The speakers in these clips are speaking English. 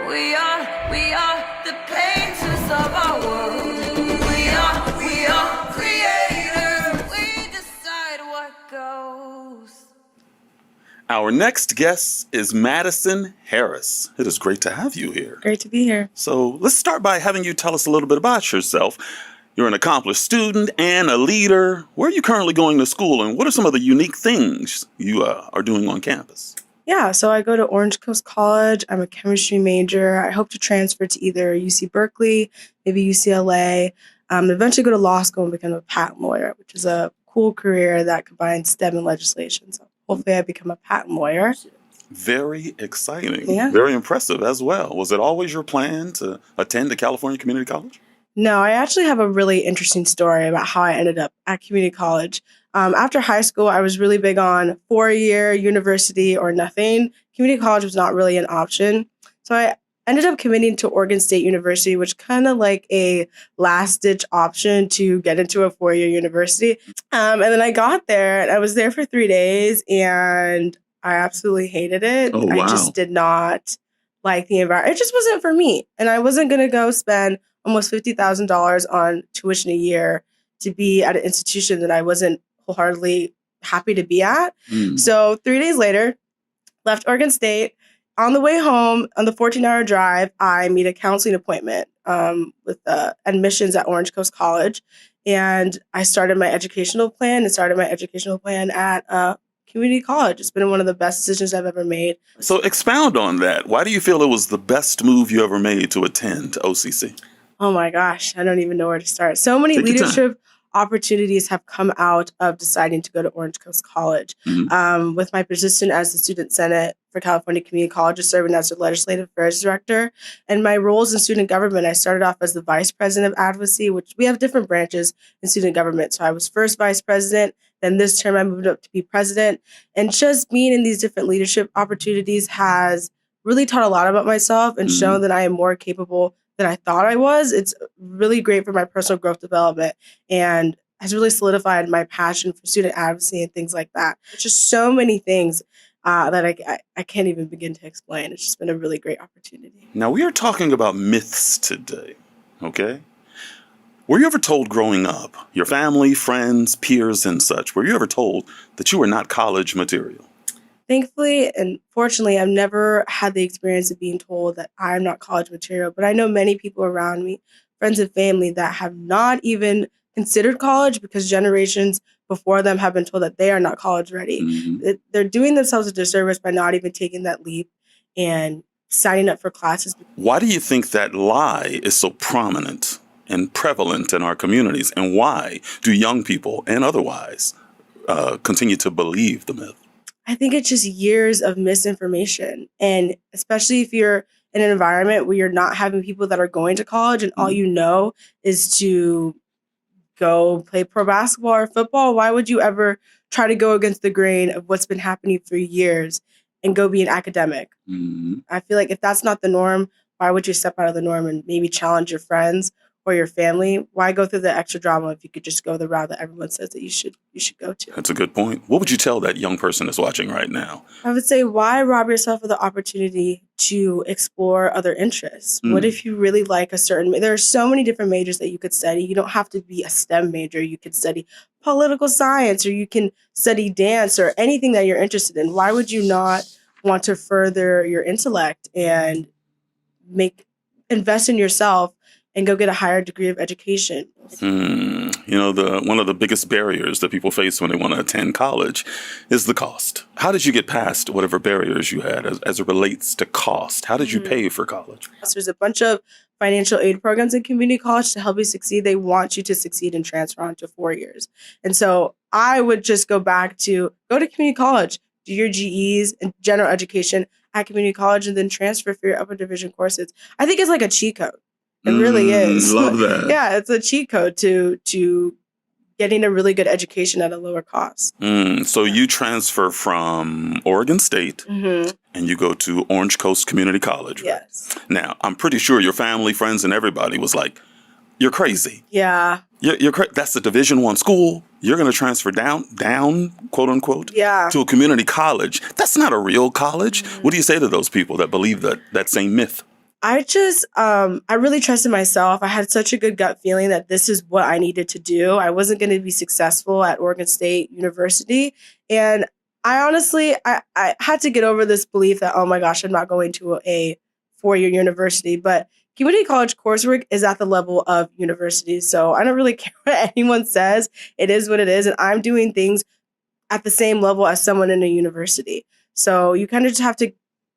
We are the painters of our world. We are creators. We decide what goes. Our next guest is Madison Harris. It is great to have you here. Great to be here. So let's start by having you tell us a little bit about yourself. You're an accomplished student and a leader. Where are you currently going to school, and what are some of the unique things you are doing on campus? Yeah, so I go to Orange Coast College. I'm a chemistry major. I hope to transfer to either UC Berkeley, maybe UCLA, eventually go to law school and become a patent lawyer, which is a cool career that combines STEM and legislation. So hopefully I become a patent lawyer. Very exciting. Yeah. Very impressive as well. Was it always your plan to attend a California Community College? No, I actually have a really interesting story about how I ended up at community college. After high school, I was really big on 4-year university or nothing. Community college was not really an option. So I ended up committing to Oregon State University, which kind of like a last-ditch option to get into a 4-year university. And then I got there, and I was there for 3 days, and I absolutely hated it. Oh, wow. I just did not like the environment. It just wasn't for me. And I wasn't going to go spend almost $50,000 on tuition a year to be at an institution that I wasn't wholeheartedly happy to be at. So 3 days later, left Oregon State. On the way home, on the 14-hour drive, I meet a counseling appointment with admissions at Orange Coast College. And I started my educational plan at community college. It's been one of the best decisions I've ever made. So expound on that. Why do you feel it was the best move you ever made to attend OCC? Oh my gosh, I don't even know where to start. So many Take your time. leadership opportunities have come out of deciding to go to Orange Coast College. With my position as the Student Senate for California Community Colleges, serving as the Legislative Affairs Director, and my roles in student government, I started off as the Vice President of Advocacy, which we have different branches in student government. So I was first Vice President, then this term I moved up to be President. And just being in these different leadership opportunities has really taught a lot about myself and shown that I am more capable than I thought I was. It's really great for my personal growth development and has really solidified my passion for student advocacy and things like that. It's just so many things that I can't even begin to explain. It's just been a really great opportunity. Now, we are talking about myths today, okay? Were you ever told growing up, your family, friends, peers, and such, were you ever told that you were not college material? Thankfully and fortunately, I've never had the experience of being told that I'm not college material, but I know many people around me, friends and family, that have not even considered college because generations before them have been told that they are not college ready. They're doing themselves a disservice by not even taking that leap and signing up for classes. Why do you think that lie is so prominent and prevalent in our communities? And why do young people and otherwise continue to believe the myth? I think it's just years of misinformation. And especially if you're in an environment where you're not having people that are going to college and all you know is to go play pro basketball or football, why would you ever try to go against the grain of what's been happening for years and go be an academic? I feel like if that's not the norm, why would you step out of the norm and maybe challenge your friends or your family? Why go through the extra drama if you could just go the route that everyone says that you should go to? That's a good point. What would you tell that young person that's watching right now? I would say, why rob yourself of the opportunity to explore other interests? What if you really like a certain... There are so many different majors that you could study. You don't have to be a STEM major. You could study political science, or you can study dance, or anything that you're interested in. Why would you not want to further your intellect and invest in yourself and go get a higher degree of education? You know, one of the biggest barriers that people face when they want to attend college is the cost. How did you get past whatever barriers you had as it relates to cost? How did you pay for college? So there's a bunch of financial aid programs in community college to help you succeed. They want you to succeed and transfer on to 4 years. And so I would just go back to go to community college, do your GEs and general education at community college, and then transfer for your upper division courses. I think it's like a cheat code. It really is. Love that. Yeah, it's a cheat code to getting a really good education at a lower cost. So you transfer from Oregon State and you go to Orange Coast Community College. Right? Yes. Now, I'm pretty sure your family, friends, and everybody was like, you're crazy. Yeah. You're that's a Division I school. You're going to transfer down, quote unquote, to a community college. That's not a real college. What do you say to those people that believe that same myth? I really trusted myself. I had such a good gut feeling that this is what I needed to do. I wasn't going to be successful at Oregon State University. And I honestly, I had to get over this belief that, oh my gosh, I'm not going to a 4-year university. But community college coursework is at the level of university. So I don't really care what anyone says. It is what it is. And I'm doing things at the same level as someone in a university. So you kind of just have to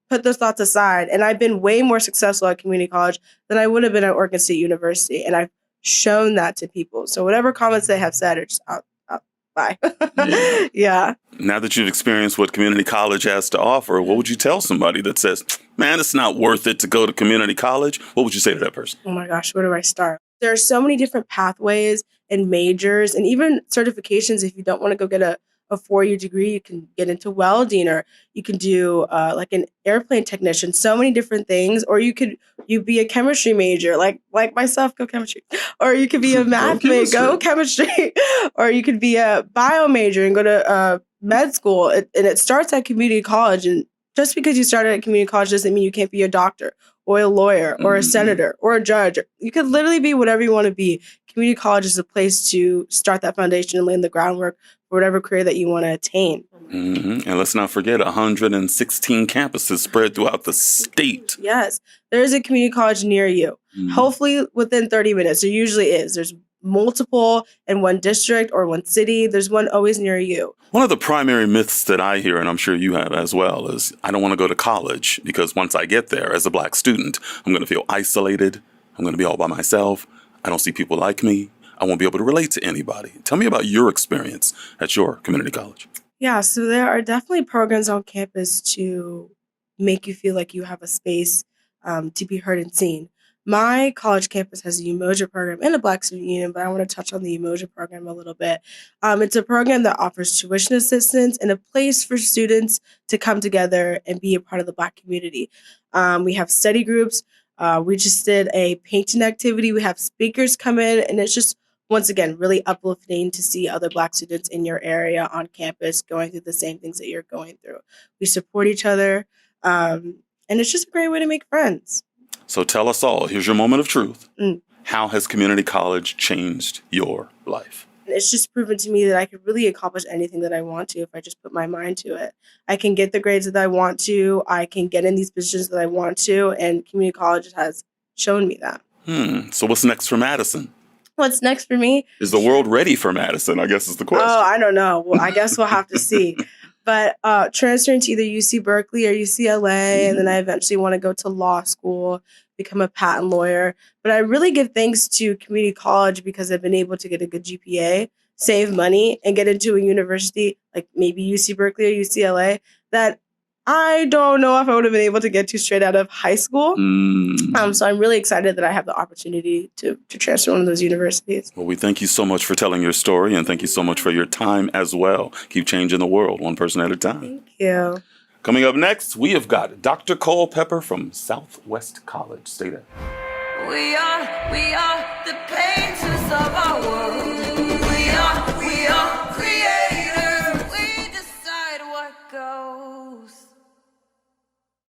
put those thoughts aside. And I've been way more successful at community college than I would have been at Oregon State University. And I've shown that to people. So whatever comments they have said are just out bye. Yeah. Now that you've experienced what community college has to offer, what would you tell somebody that says, man, it's not worth it to go to community college? What would you say to that person? Oh my gosh, where do I start? There are so many different pathways and majors and even certifications. If you don't want to go get a 4-year degree, you can get into welding, or you can do like an airplane technician, so many different things. Or you be a chemistry major, like myself, go chemistry. Or you could be a math major, go chemistry. Or you could be a bio major and go to med school. And it starts at community college. And just because you started at community college doesn't mean you can't be a doctor or a lawyer or a senator or a judge. You could literally be whatever you want to be. Community college is a place to start that foundation and lay the groundwork for whatever career that you want to attain. And let's not forget 116 campuses spread throughout the state. Yes. There is a community college near you. Hopefully within 30 minutes. There usually is. There's multiple in one district or one city. There's one always near you. One of the primary myths that I hear, and I'm sure you have as well, is I don't want to go to college because once I get there as a Black student, I'm going to feel isolated. I'm going to be all by myself. I don't see people like me. I won't be able to relate to anybody. Tell me about your experience at your community college. Yeah, so there are definitely programs on campus to make you feel like you have a space to be heard and seen. My college campus has a Umoja program and a Black Student Union, but I want to touch on the Umoja program a little bit. It's a program that offers tuition assistance and a place for students to come together and be a part of the Black community. We have study groups. We just did a painting activity. We have speakers come in, and it's just, once again, really uplifting to see other Black students in your area on campus going through the same things that you're going through. We support each other, and it's just a great way to make friends. So tell us all, here's your moment of truth. How has community college changed your life? It's just proven to me that I could really accomplish anything that I want to if I just put my mind to it. I can get the grades that I want to. I can get in these positions that I want to, and community college has shown me that. So what's next for Madison? What's next for me? Is the world ready for Madison, I guess is the question. Oh, I don't know. Well, I guess we'll have to see. But transferring to either UC Berkeley or UCLA, and then I eventually want to go to law school, become a patent lawyer. But I really give thanks to community college because I've been able to get a good GPA, save money, and get into a university like maybe UC Berkeley or UCLA that I don't know if I would have been able to get to straight out of high school. So I'm really excited that I have the opportunity to transfer one of those universities. Well, we thank you so much for telling your story, and thank you so much for your time as well. Keep changing the world one person at a time. Thank you. Coming up next, we have got Dr. Culpepper from Southwest College. Stay there. We are the painters of our world.